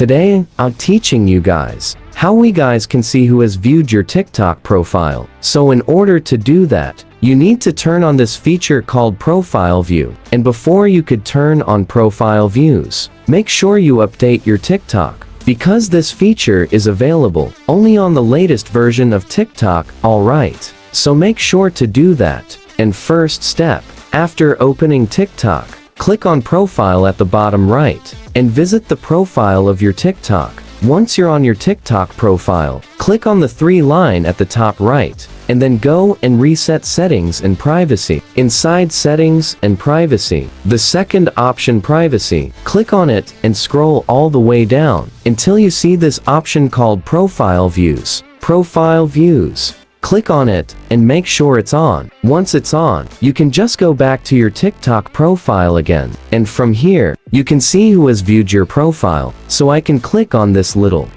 Today, I'm teaching you guys how we guys can see who has viewed your TikTok profile. So in order to do that, you need to turn on this feature called Profile View. And before you could turn on Profile Views, make sure you update your TikTok, because this feature is available only on the latest version of TikTok, alright? So make sure to do that. And first step, after opening TikTok, click on Profile at the bottom right, and visit the profile of your TikTok. Once you're on your TikTok profile, click on the 3 line at the top right, and then go and reset settings and privacy. Inside settings and privacy, the second option privacy, click on it and scroll all the way down until you see this option called Profile Views. Profile Views. Click on it and make sure it's on. Once it's on, you can just go back to your TikTok profile again. And from here, you can see who has viewed your profile. So I can click on this little,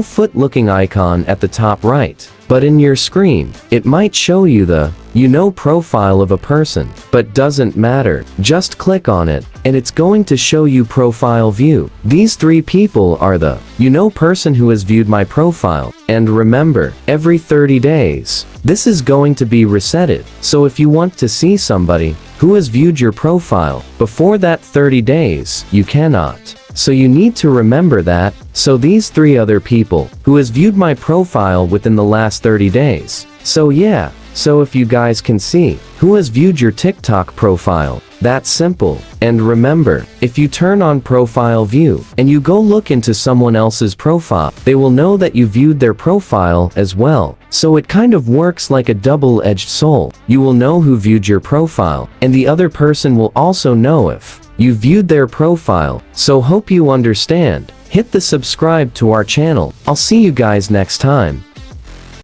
foot-looking icon at the top right. But in your screen, it might show you the, profile of a person. But doesn't matter. Just click on it, and it's going to show you Profile View. These 3 people are the, person who has viewed my profile. And remember, every 30 days, this is going to be resetted. So if you want to see somebody who has viewed your profile before that 30 days, you cannot. So you need to remember that. So these 3 other people who has viewed my profile within the last 30 days. So yeah, so if you guys can see who has viewed your TikTok profile, that's simple. And remember, if you turn on Profile View and you go look into someone else's profile, they will know that you viewed their profile as well. So it kind of works like a double-edged sword. You will know who viewed your profile, and the other person will also know if you viewed their profile. So hope you understand. Hit the subscribe to our channel. I'll see you guys next time.